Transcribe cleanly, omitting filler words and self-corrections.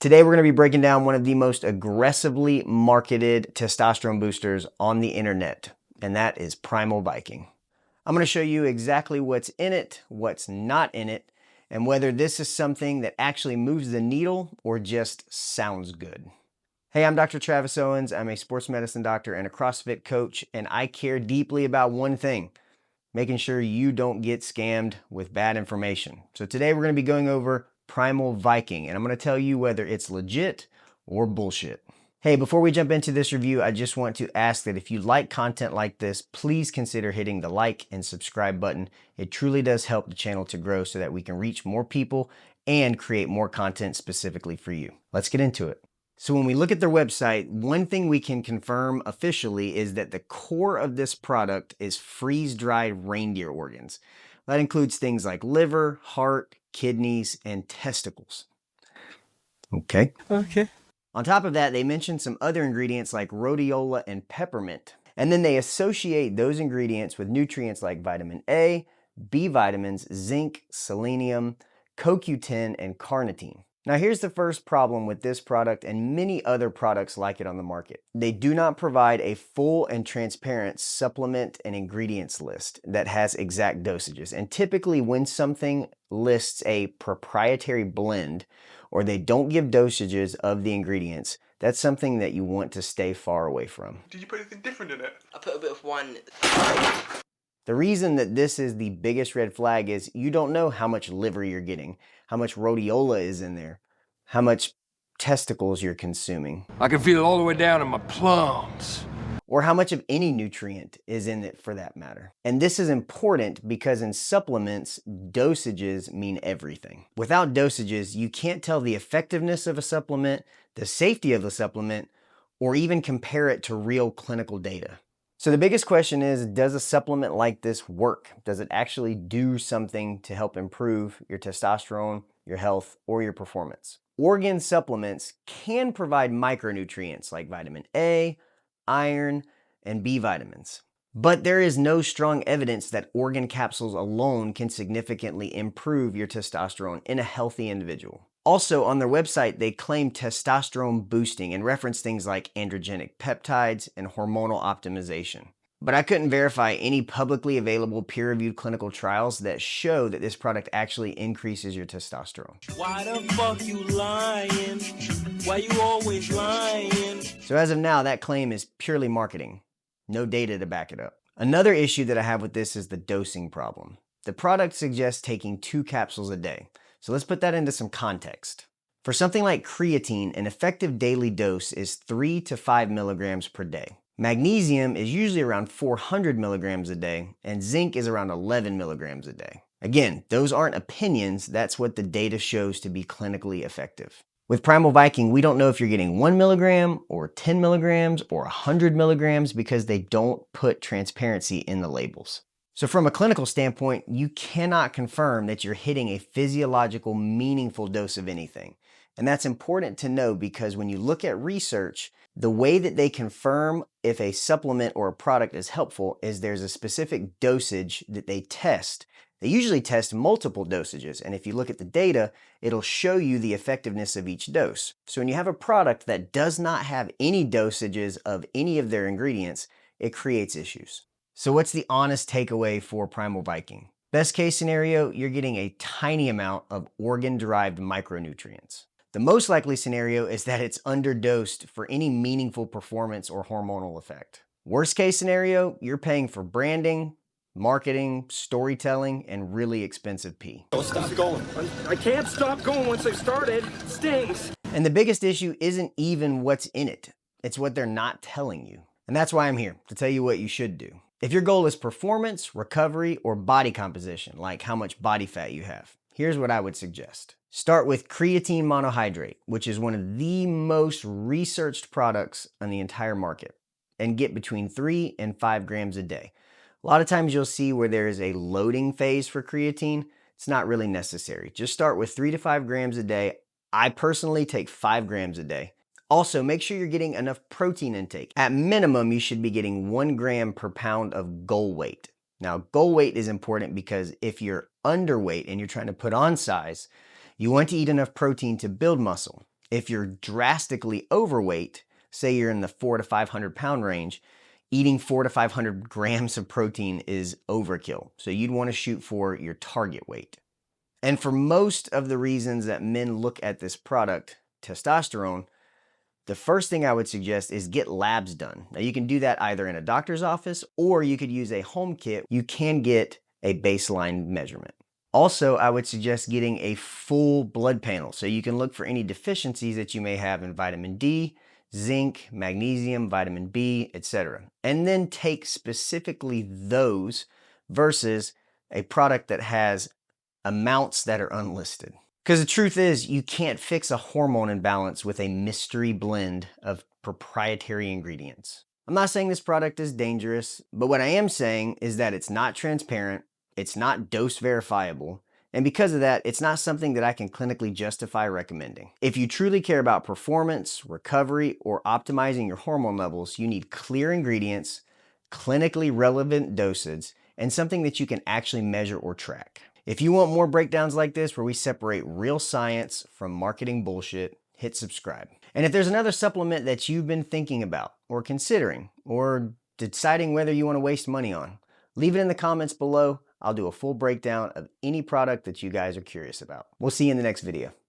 Today, we're going to be breaking down one of the most aggressively marketed testosterone boosters on the internet, and that is Primal Viking. I'm going to show you exactly what's in it, what's not in it, and whether this is something that actually moves the needle or just sounds good. Hey, I'm Dr. Travis Owens. I'm a sports medicine doctor and a CrossFit coach, and I care deeply about one thing: making sure you don't get scammed with bad information. So today we're going to be going over Primal Viking, and I'm going to tell you whether it's legit or bullshit. Hey, before we jump into this review, I just want to ask that if you like content like this, please consider hitting the like and subscribe button. It truly does help the channel to grow so that we can reach more people and create more content specifically for you. Let's get into it. So when we look at their website, one thing we can confirm officially is that the core of this product is freeze-dried reindeer organs. That includes things like liver, heart, kidneys, and testicles. Okay. On top of that, they mention some other ingredients like rhodiola and peppermint. And then they associate those ingredients with nutrients like vitamin A, B vitamins, zinc, selenium, CoQ10, and carnitine. Now here's the first problem with this product and many other products like it on the market. They do not provide a full and transparent supplement and ingredients list that has exact dosages. And typically when something lists a proprietary blend or they don't give dosages of the ingredients, that's something that you want to stay far away from. Did you put anything different in it? I put a bit of one. The reason that this is the biggest red flag is you don't know how much liver you're getting, how much rhodiola is in there, how much testicles you're consuming, I can feel it all the way down in my plums. or how much of any nutrient is in it for that matter. And this is important because in supplements, dosages mean everything. Without dosages, you can't tell the effectiveness of a supplement, the safety of the supplement, or even compare it to real clinical data. So the biggest question is, does a supplement like this work? Does it actually do something to help improve your testosterone, your health, or your performance? Organ supplements can provide micronutrients like vitamin A, iron, and B vitamins. But there is no strong evidence that organ capsules alone can significantly improve your testosterone in a healthy individual. Also, on their website, they claim testosterone boosting and reference things like androgenic peptides and hormonal optimization. But I couldn't verify any publicly available peer-reviewed clinical trials that show that this product actually increases your testosterone. Why the fuck you lying? Why you always lying? So as of now, that claim is purely marketing. No data to back it up. Another issue that I have with this is the dosing problem. The product suggests taking 2 capsules a day. So let's put that into some context. For something like creatine, an effective daily dose is 3 to 5 milligrams per day. Magnesium is usually around 400 milligrams a day, and zinc is around 11 milligrams a day. Again, those aren't opinions, that's what the data shows to be clinically effective. With Primal Viking, we don't know if you're getting 1 milligram or 10 milligrams or 100 milligrams because they don't put transparency in the labels. So from a clinical standpoint, you cannot confirm that you're hitting a physiological, meaningful dose of anything. And that's important to know because when you look at research, the way that they confirm if a supplement or a product is helpful is there's a specific dosage that they test. They usually test multiple dosages, and if you look at the data, it'll show you the effectiveness of each dose. So when you have a product that does not have any dosages of any of their ingredients, it creates issues. So what's the honest takeaway for Primal Viking? Best case scenario, you're getting a tiny amount of organ-derived micronutrients. The most likely scenario is that it's underdosed for any meaningful performance or hormonal effect. Worst case scenario, you're paying for branding, marketing, storytelling, and really expensive pee. Don't stop going. I can't stop going once I've started. It stings. And the biggest issue isn't even what's in it. It's what they're not telling you. And that's why I'm here, to tell you what you should do. If your goal is performance, recovery, or body composition, like how much body fat you have, here's what I would suggest. Start with creatine monohydrate, which is one of the most researched products on the entire market, and get between 3 and 5 grams a day. A lot of times you'll see where there is a loading phase for creatine. It's not really necessary. Just start with 3 to 5 grams a day. I personally take 5 grams a day. Also, make sure you're getting enough protein intake. At minimum, you should be getting 1 gram per pound of goal weight. Now, goal weight is important because if you're underweight and you're trying to put on size, you want to eat enough protein to build muscle. If you're drastically overweight, say you're in the 400 to 500 pound range, eating 400 to 500 grams of protein is overkill. So you'd want to shoot for your target weight. And for most of the reasons that men look at this product, testosterone, the first thing I would suggest is get labs done. Now you can do that either in a doctor's office or you could use a home kit. You can get a baseline measurement. Also, I would suggest getting a full blood panel so you can look for any deficiencies that you may have in vitamin D, zinc, magnesium, vitamin B, etc. And then take specifically those versus a product that has amounts that are unlisted. Because the truth is, you can't fix a hormone imbalance with a mystery blend of proprietary ingredients. I'm not saying this product is dangerous, but what I am saying is that it's not transparent, it's not dose verifiable, and because of that, it's not something that I can clinically justify recommending. If you truly care about performance, recovery, or optimizing your hormone levels, you need clear ingredients, clinically relevant dosage, and something that you can actually measure or track. If you want more breakdowns like this where we separate real science from marketing bullshit, hit subscribe. And if there's another supplement that you've been thinking about or considering or deciding whether you want to waste money on, leave it in the comments below. I'll do a full breakdown of any product that you guys are curious about. We'll see you in the next video.